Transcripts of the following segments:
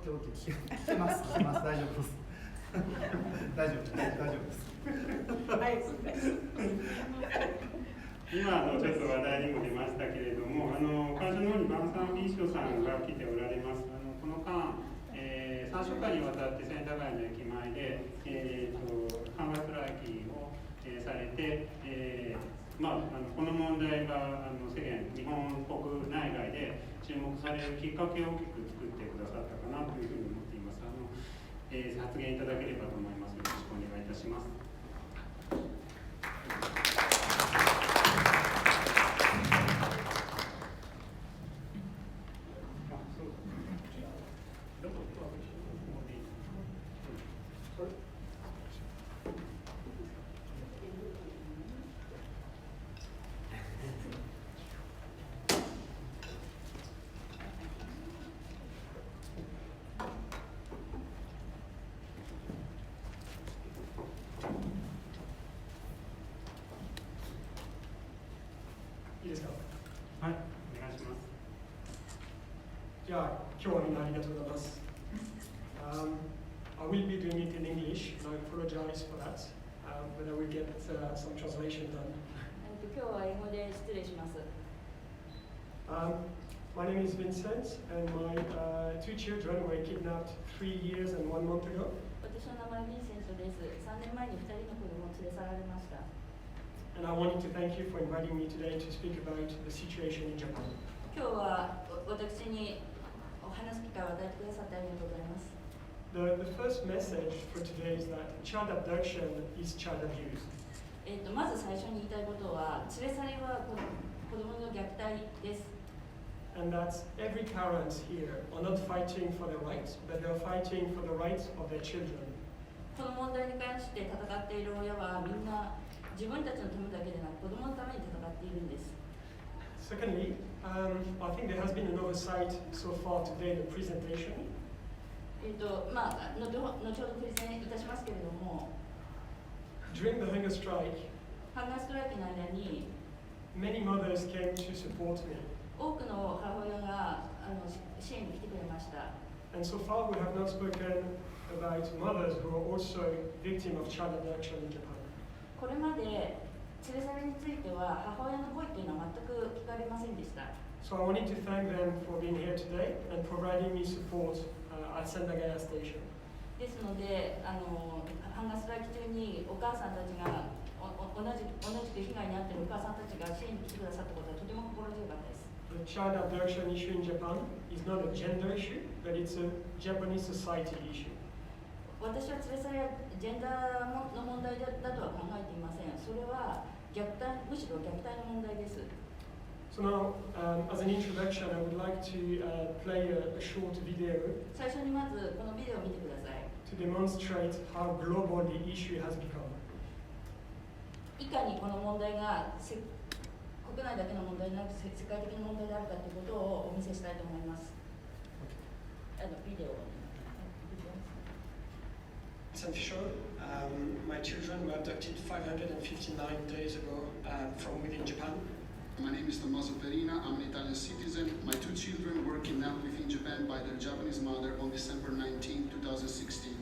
聞けます大丈夫です大丈夫ですはい今ちょっと話題にも出ましたけれども、会場の方にバンサン・フィッショさんが来ておられます。この間、3週間にわたってセンター街の駅前で、ハンガーストライキを、されて、この問題が世間、日本国内外で注目されるきっかけを大きく作ってくださったかなというふうに思っています。発言いただければと思います。よろしくお願いいたします。いいですか。はい、お願いします。じゃあ、今日はみんなありがとうございます。I will be doing it in English, and I apologize for that, but I will get some translation done. 今日は英語で失礼します。My name is Vincent, and my two children were kidnapped 3 years and 1 month ago. 私の名前はヴィンセントです。3年前に2人の子供を連れ去られました。And I wanted to thank you for inviting me today to speak about the situation in Japan. 今日は私にお話す機会を与えてくださってありがとうございます。The first message for today is that child abduction is child abuse. まず最初に言いたいことは、連れ去りは子供の虐待です。And that every parent here are not fighting for their rights, but they're fighting for the rights of their children. この問題に関して戦っている親はみんな自分たちのためだけでなく子供のために戦っているんです。Secondly, I think there has been an oversight so far today in the presentation. 後ほどプレゼンいたしますけれども、 During the hunger strike, ハンガーストライキの間に many mothers came to support me. 多くの母親が支援に来てくれました。And so far we have not spoken about mothers who are also victims of child abduction in Japan. これまで連れ去りについては母親の声というのは全く聞かれませんでした。So I wanted to thank them for being here today and providing me support at Sendagaya Station. ですので、ハンガーストライキ中にお母さんたちが同じく被害に遭っているお母さんたちが支援に来てくださったことはとても心強かったです。The child abduction issue in Japan is not a gender issue, but it's a Japanese society issue. 私は連れ去りはジェンダーの問題だとは考えていません。それはむしろ虐待の問題です。So now, as an introduction, I would like to play a short video 最初にまずこのビデオを見てください。to demonstrate how global the issue has become. いかにこの問題が国内だけの問題でなく世界的な問題であるかということをお見せしたいと思います。ビデオを。It's official. My children were abducted 559 days ago from within Japan. My name is Tommaso Perina. I'm an Italian citizen. My 2 children were kidnapped within Japan by their Japanese mother on December 19, 2016.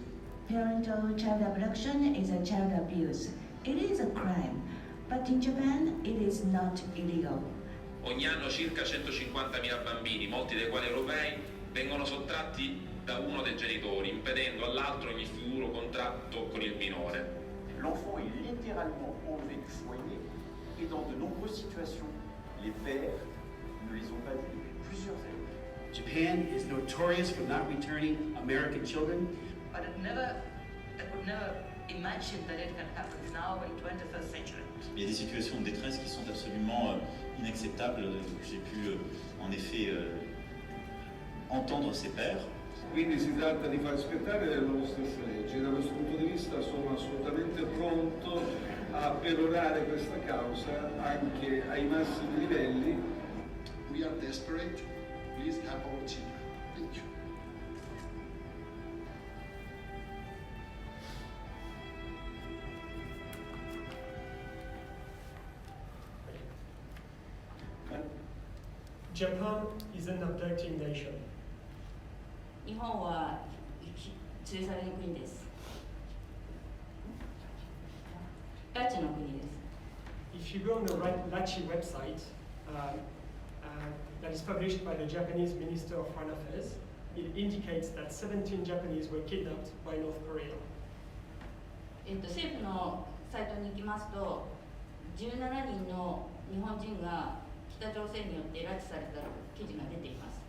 Parental child abduction is a child abuse. It is a crime, but in Japan it is not illegal. Ogni anno circa 150.000 bambini, molti dei quali europei, vengono sottratti da uno dei genitori, impedendo all'altro ogni futuro contratto con il minore. L'enfant est littéralement enlevé du foyer et dans de nombreuses situations, les pères ne les ont pas vus depuis plusieurs années. Japan is notorious for not returning American children. I could never imagine that it can happen now in 21st century. Il y a des situations de détresse qui sont absolument inaccettables. J'ai pu en effet entendre ces pères. Quindi si tratta di far rispettare le loro stesse leggi. Da questo punto di vista sono assolutamente pronto a perorare questa causa anche ai massimi livelli. We are desperate. Please help our children. Thank you. Japan is an abducting nation. 日本は連れ去りの国です。拉致の国です。If you go on the Lachi website, that is published by the Japanese Minister of Foreign Affairs, it indicates that 17 Japanese were kidnapped by North Korea. 政府のサイトに行きますと、17人の日本人が北朝鮮によって拉致された記事が出ています。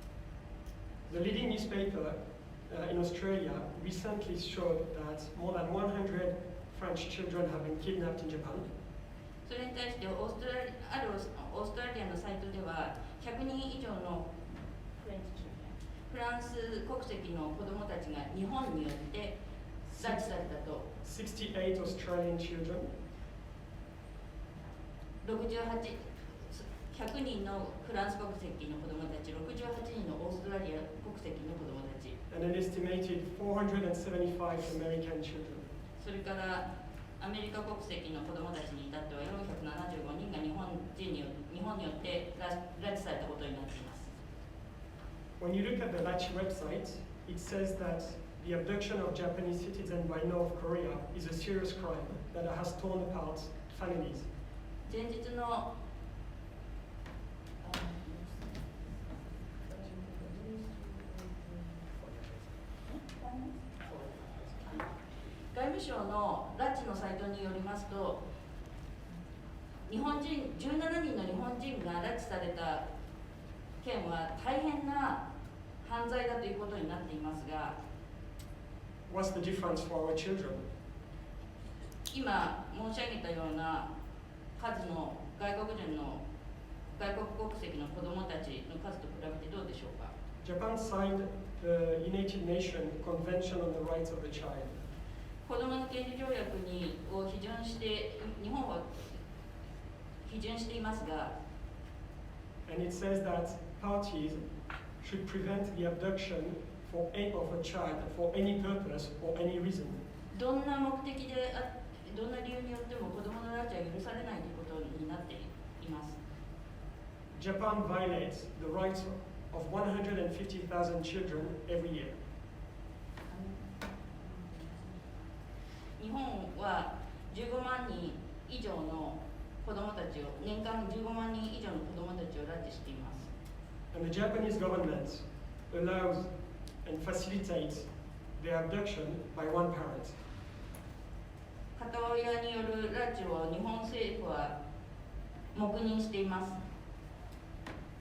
The leading newspaper in Australia recently showed that more than 100 French children have been kidnapped in Japan. それに対してオーストラリアのサイトでは100人以上のフランス国籍の子どもたちが日本によって拉致されたと。68 Australian children. 100人のフランス国籍の子どもたち、68人のオーストラリア国籍の子どもたち。And an estimated 475 American children. それからアメリカ国籍の子どもたちに至っては475人が日本によって拉致されたことになっています。When you look at the Lachi website, it says that the abduction of Japanese citizens by North Korea is a serious crime that has torn apart families. 前日の外務省の拉致のサイトによりますと、17人の日本人が拉致された件は大変な犯罪だということになっていますが、What's the difference for our children? 今申し上げたような数の外国国籍の子どもたちの数と比べてどうでしょうか。 Japan signed the United Nations Convention on the Rights of the Child. 子どもの権利条約を批准して日本は批准していますが、 And it says that parties should prevent the abduction of a child for any purpose or any reason. どんな目的でどんな理由によっても子どもの拉致は許されないということになっています。 Japan violates the rights of 150,000 children every year. 日本は15万人以上の子どもたちを年間15万人以上の子どもたちを拉致しています。 And the Japanese government allows and facilitates the abduction by one parent. 片親による拉致を日本政府は黙認しています。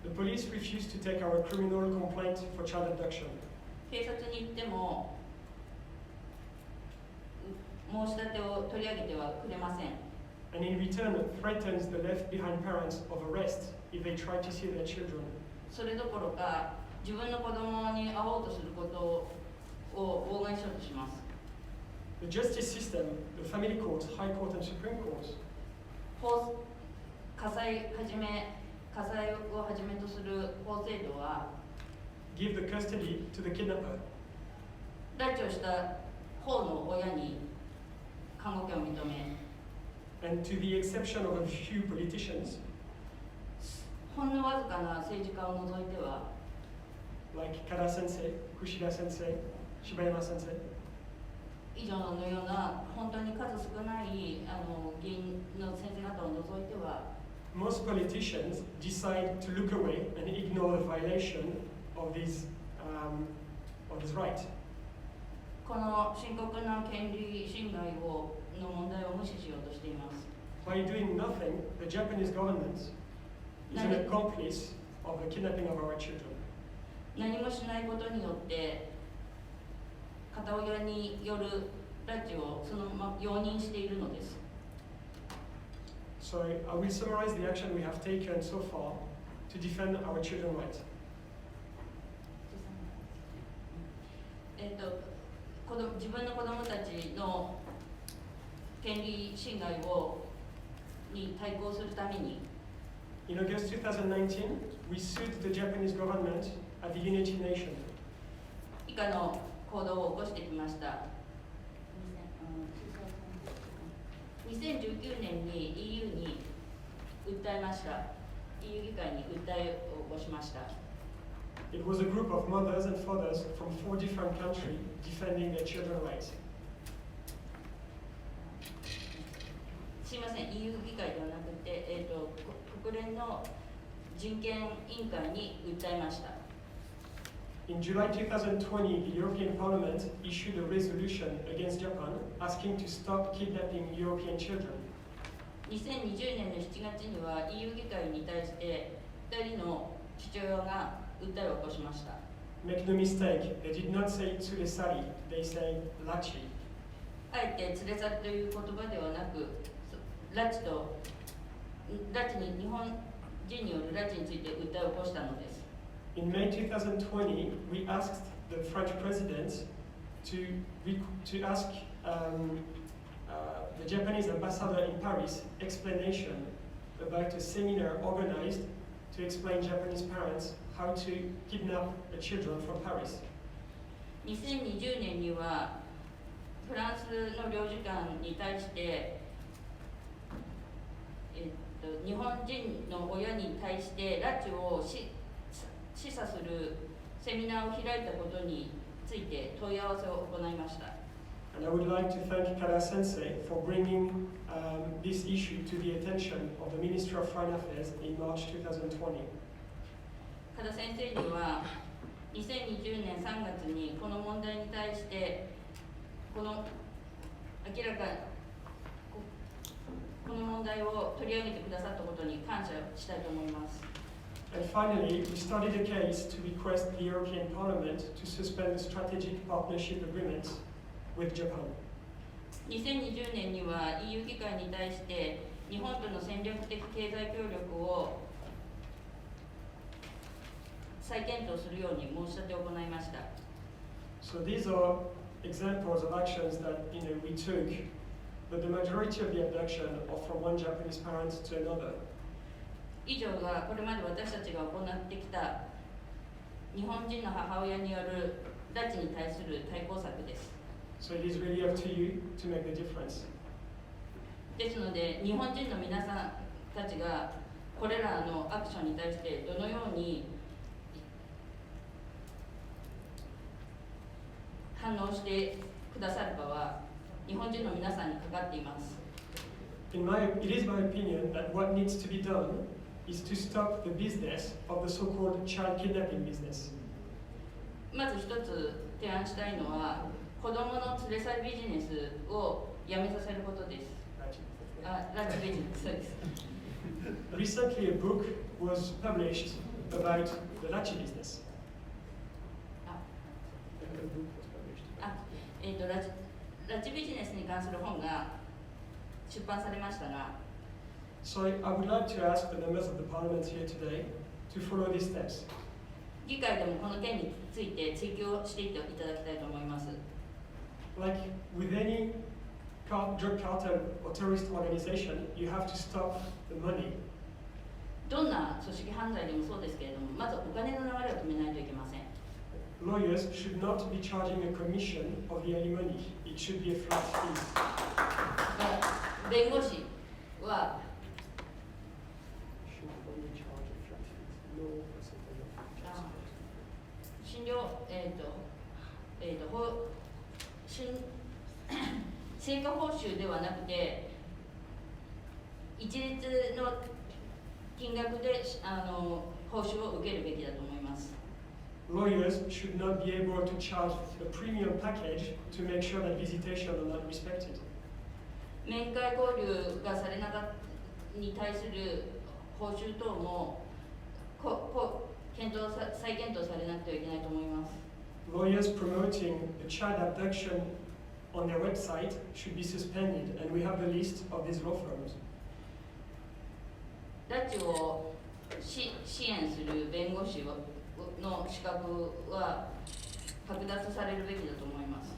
The police refuse to take our criminal complaint for child abduction. 警察に行っても申し立てを取り上げてはくれません。 And in return threatens the left behind parents of arrest if they try to see their children. それどころか自分の子供に会おうとすることを妨害しようとします。 The justice system, the family courts, high court and supreme courts, 火災をはじめとする法制度は give the custody to the kidnapper. 拉致をした方の親に監護権を認め、 And to the exception of a few politicians, ほんのわずかな政治家を除いては like Kada sensei, Kushida sensei, Shibayama sensei, 以上のような本当に数少ない議員の先生方を除いては most politicians decide to look away and ignore the violation of this right. この深刻な権利侵害の問題を無視しようとしています。 By doing nothing, the Japanese government is an accomplice of the kidnapping of our children. 何もしないことによって片親による拉致をそのまま容認しているのです。 So I will summarize the action we have taken so far to defend our children's rights. 自分の子供たちの権利侵害に対抗するために In August 2019, we sued the Japanese government at the United Nations. 以下の行動を起こしてきました。2019年に EU に訴えました。EU 議会に訴えを起こしました。It was a group of mothers and fathers from 4 different countries defending their children's rights. すいません、EU 議会ではなくて、国連の人権委員会に訴えました。In July 2020, the European Parliament issued a resolution against Japan asking to stop kidnapping European children. 2020年の7月には EU 議会に対して2人の父親が訴えを起こしました。Make no mistake, they did not say tsuresari, they said lachi. あえて連れ去るという言葉ではなく、拉致に日本人による拉致について訴えを起こしたのです。In May 2020, we asked the French president to ask the Japanese ambassador in Paris explanation about a seminar organized to explain Japanese parents how to kidnap the children from Paris. 2020年にはフランスの領事館に対して、日本人の親に対して拉致を示唆するセミナーを開いたことについて問い合わせを行いました。And I would like to thank Kara Sensei for bringing this issue to the attention of the Ministry of Foreign Affairs in March 2020. 加田先生には2020年3月にこの問題に対してこの問題を取り上げてくださったことに感謝したいと思います。And finally, we started a case to request the European Parliament to suspend the strategic partnership agreement with Japan. 2020年には EU 議会に対して日本との戦略的経済協力を再検討するように申し立てを行いました。So these are examples of actions that we took, but the majority of the abduction are from one Japanese parent to another. 以上がこれまで私たちが行ってきた日本人の母親による拉致に対する対抗策です。So it is really up to you to make the difference. ですので、日本人の皆さんたちがこれらのアクションに対してどのように反応してくださるかは日本人の皆さんにかかっています。It is my opinion that what needs to be done is to stop the business of the so-called child kidnapping business. まず一つ提案したいのは、子供の連れ去りビジネスをやめさせることです。拉致ビジネス、そうです。Recently, a book was published about the lachi business. 拉致ビジネスに関する本が出版されましたが、So I would like to ask the members of the parliament here today to follow these steps. 議会でもこの件について追及していっていただきたいと思います。Like with any drug cartel or terrorist organization, you have to stop the money. どんな組織犯罪でもそうですけれども、まずお金の流れを止めないといけません。Lawyers should not be charging a commission of the alimony. It should be a flat fee. 弁護士は診療成果報酬ではなくて一律の金額で報酬を受けるべきだと思います。Lawyers should not be able to charge a premium package to make sure that visitation are not respected. 面会交流がされなかったに対する報酬等も再検討されなくてはいけないと思います。Lawyers promoting the child abduction on their website should be suspended, and we have the list of these law firms. 拉致を支援する弁護士の資格は剥奪されるべきだと思います。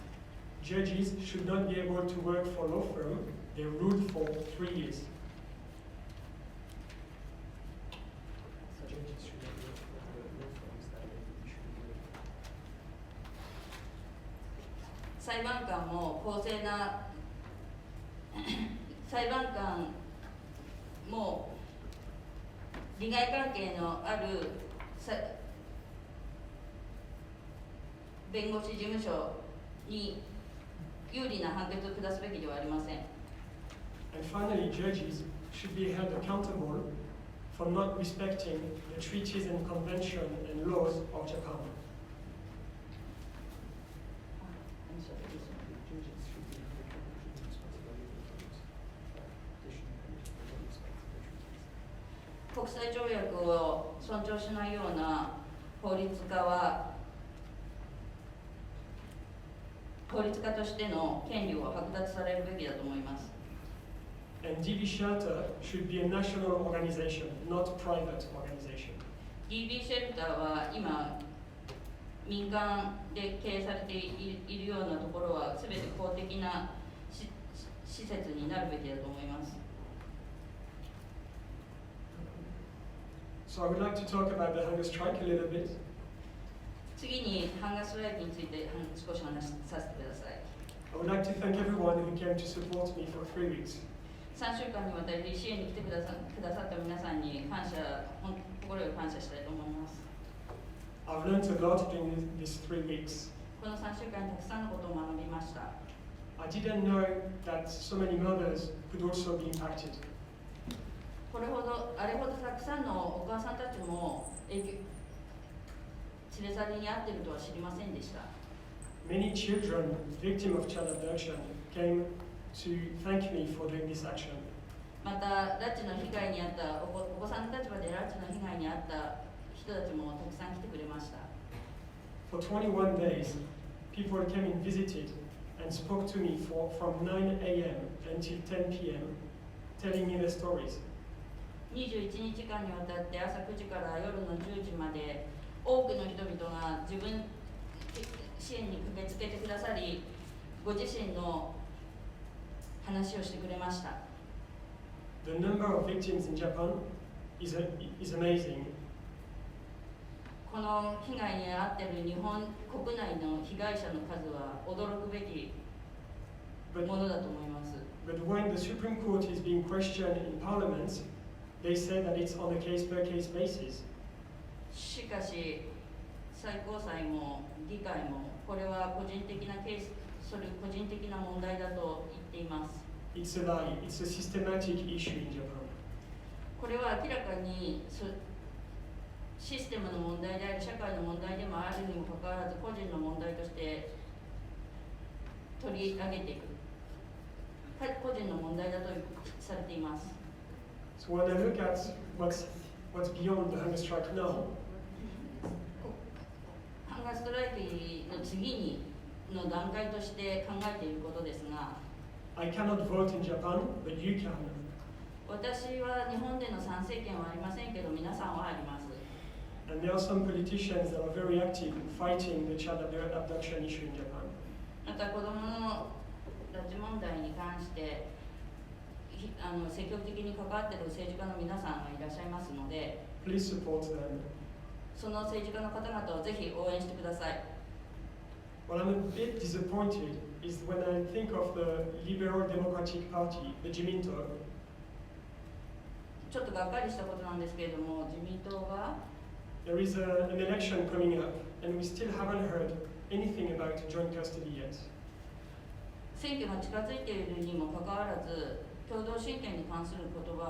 Judges should not be able to work for a law firm. They ruled for 3 years. 裁判官も公正な裁判官も利害関係のある弁護士事務所に有利な判決を下すべきではありません。And finally, judges should be held accountable for not respecting the treaties and conventions and laws of Japan. Japan 国際条約を尊重しないような法律家は法律家としての権利を剥奪されるべきだと思います。And DB Shelter should be a national organization, not a private organization. DB シェルターは今民間で経営されているようなところは全て公的な施設になるべきだと思います。So I would like to talk about the hunger strike a little bit. 次にハンガーストライキについて少しお話しさせてください。I would like to thank everyone who came to support me for 3 weeks. 3週間にわたり支援に来てくださった皆さんに心より感謝したいと思います。I've learned a lot during these 3 weeks. この3週間にたくさんのことを学びました。I didn't know that so many mothers could also be impacted. あれほどたくさんのお母さんたちも連れ去りに遭っているとは知りませんでした。Many children victims of child abduction came to thank me for doing this action. また、拉致の被害に遭ったお子さんの立場で拉致の被害に遭った人たちもたくさん来てくれました。For 21 days, people came and visited and spoke to me from 9 a.m. until 10 p.m., telling me their stories. 21日間にわたって朝9時から夜の10時まで多くの人々が自分支援に駆けつけてくださり、ご自身の話をしてくれました。The number of victims in Japan is amazing. この被害に遭っている日本国内の被害者の数は驚くべきものだと思います。But when the Supreme Court is being questioned in Parliament, they say that it's on a case-by-case basis. しかし、最高裁も議会もこれは個人的なケース、それ個人的な問題だと言っています。It's a lie. It's a systematic issue in Japan. これは明らかにシステムの問題であり、社会の問題でもあるにもかかわらず、個人の問題として取り上げていく。個人の問題だとされています。So when I look at what's beyond the hunger strike now, ハンガーストライキの次の段階として考えていることですが、I cannot vote in Japan, but you can. 私は日本での参政権はありませんけど、皆さんはあります。And there are some politicians that are very active in fighting the child abduction issue in Japan. また子供の拉致問題に関して積極的に関わっている政治家の皆さんがいらっしゃいますので、 Please support them. その政治家の方々をぜひ応援してください。What I'm a bit disappointed is when I think of the Liberal Democratic Party, the Jiminto. ちょっとがっかりしたことなんですけれども、自民党が There is an election coming up, and we still haven't heard anything about joint custody yet. 選挙が近づいているにもかかわらず、共同親権に関する言葉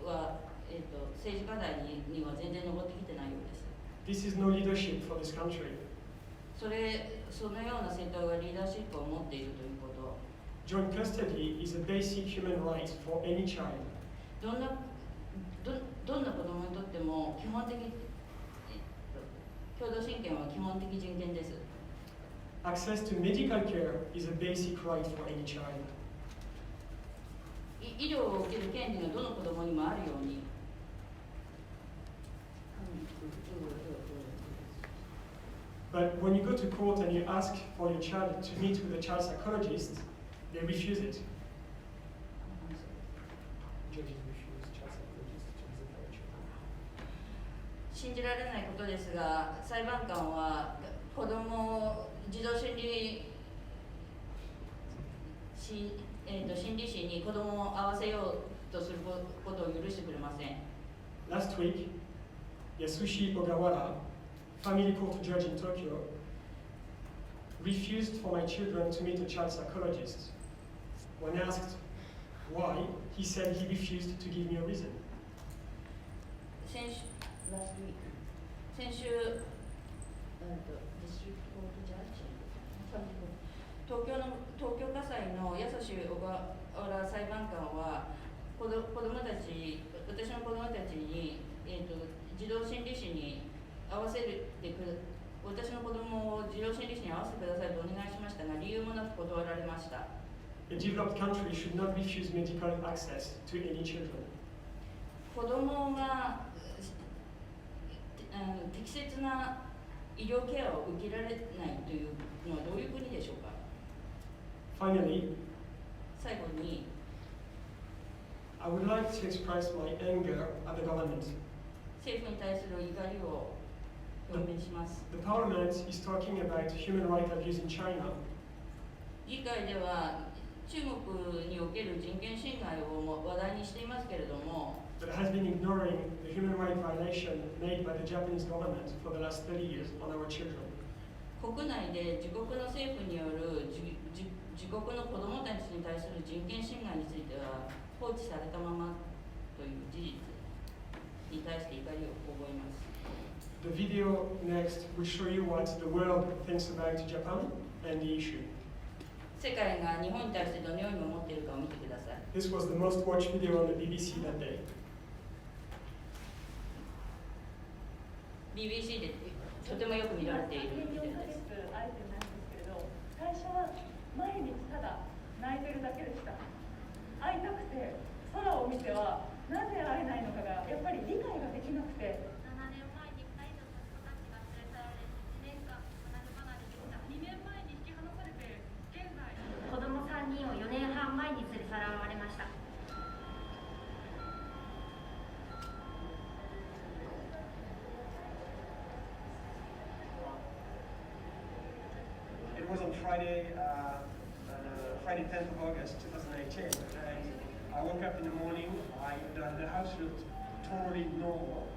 は政治課題には全然上ってきてないようです。This is no leadership for this country. そのような政党がリーダーシップを持っているということ。Joint custody is a basic human right for any child. どんな子供にとっても基本的、共同親権は基本的人権です。Access to medical care is a basic right for any child. 医療を受ける権利がどの子供にもあるように。But when you go to court and you ask for your child to meet with a child psychologist, they refuse it. Judges refuse child psychologists to visit their children. 信じられないことですが、裁判官は子供児童心理師に子供を会わせようとすることを許してくれません。Last week, Yasushi Ogawara family court judge in Tokyo refused for my children to meet a child psychologist. When asked why, he said he refused to give me a reason. 先週、ディストリクトコートジャッジ、東京家裁の安志小川裁判官は私の子供たちに、児童心理師に合わせて私の子供を児童心理師に合わせてくださいとお願いしましたが、理由もなく断られました。A developed country should not refuse medical access to any children. 子供が適切な医療ケアを受けられないというのはどういう国でしょうか。Finally, 最後に、I would like to express my anger at the government. 政府に対する怒りを表明します。The parliament is talking about human rights abuse in China. 議会では中国における人権侵害を話題にしていますけれども、But has been ignoring the human rights violation made by the Japanese government for the last 30 years on our children. 国内で自国の政府による自国の子どもたちに対する人権侵害については放置されたままという事実に対して怒りを覚えます。The video next will show you what the world thinks about Japan and the issue. 世界が日本に対してどのように思っているかを見てください。This was the most watched video on the BBC that day. BBC でとてもよく見られているビデオです。アイテムなんですけれど、最初は毎日ただ泣いてるだけでした。会いたくて、空を見てはなぜ会えないのかがやっぱり理解ができなくて。7年前に2人の息子たちが連れ去られ、1年間離れ離れできた。2年前に引き離されて、現在子供3人を4年半前に連れ去られました。It was on Friday, Friday 10th of August 2018. I woke up in the morning, the house looked totally normal,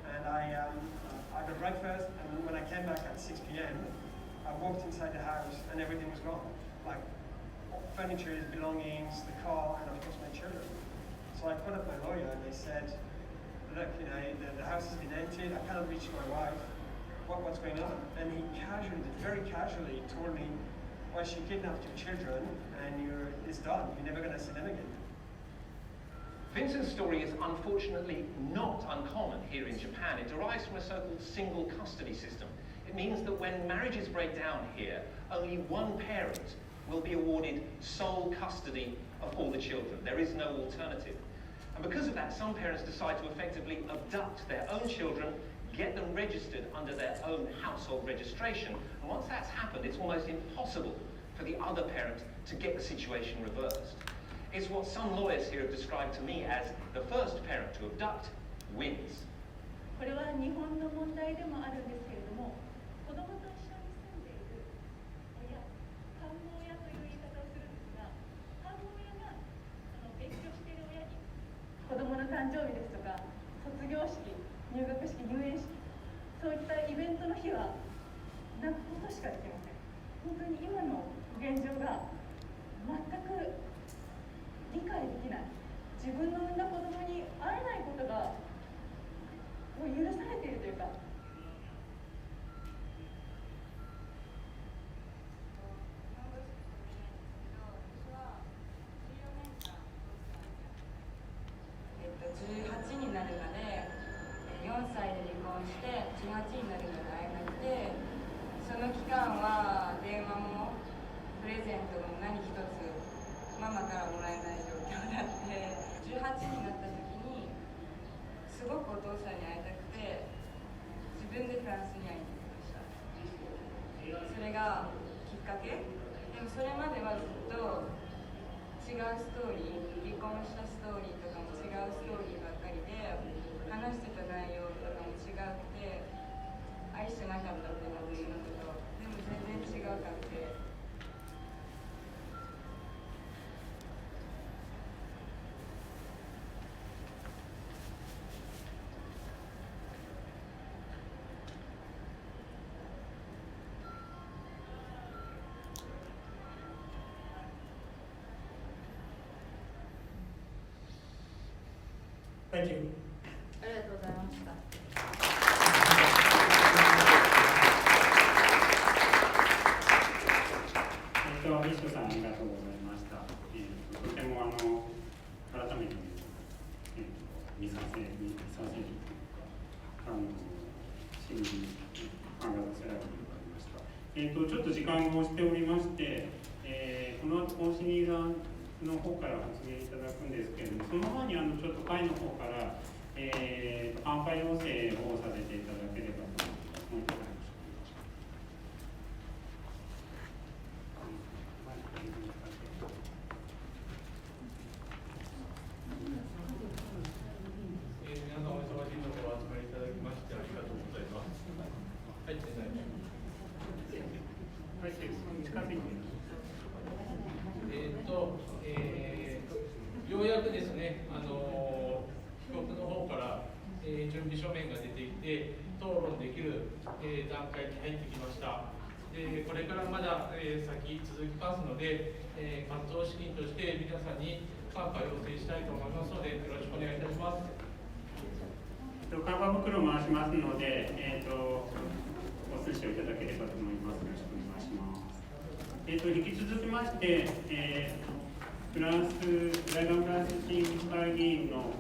and I got breakfast, and when I came back at 6 p.m., I walked inside the house and everything was gone. Like furniture, belongings, the car, and of course my children. So I called up my lawyer and they said, look, the house has been emptied, I cannot reach my wife. What's going on? And he very casually told me, well, she kidnapped your children and it's done. You're never going to see them again. Vincent's story is unfortunately not uncommon here in Japan. It derives from a so-called single custody system. It means that when marriages break down here, only one parent will be awarded sole custody of all the children. There is no alternative. And because of that, some parents decide to effectively abduct their own children, get them registered under their own household registration. And once that's happened, it's almost impossible for the other parent to get the situation reversed. It's what some lawyers here have described to me as the first parent to abduct wins. これは日本の問題でもあるんですけれども、子供と一緒に住んでいる親、看護親という言い方をするんですが、看護親が別居している親に子供の誕生日ですとか、卒業式、入学式、入園式、そういったイベントの日は泣くことしかできません。本当に今の現状が全く理解できない。自分の産んだ子供に会えないことが許されているというか。18になるまで4歳で離婚して18になるまで会えなくて、その期間は電話もプレゼントも何一つママからもらえない状況だって、18になった時にすごくお父さんに会いたくて自分でフランスに会いに行きました。それがきっかけ。でもそれまではずっと違うストーリー、離婚したストーリーとかも違うストーリーばっかりで、話してた内容とかも違くて、愛してなかったっていうのと、でも全然違うかって。Thank you. ありがとうございました。フィッシュさんありがとうございました。とても改めて見させるというか審議考えさせられることがありました。ちょっと時間が押しておりまして、この後講師人さんの方から発言いただくんですけれども、その前にちょっと会の方から、乾杯要請をさせていただければと思います。皆さんお忙しいところお集まりいただきましてありがとうございます。はい、近づいてようやくですね、被告の方から、準備書面が出てきて討論できる、段階に入ってきました。でこれからまだ、先続きますので、活動資金として皆さんに参加要請したいと思いますのでよろしくお願いいたします。看板袋を回しますので、ご推奨いただければと思います。よろしくお願いします。引き続きまして、大韓フランス審議会議員の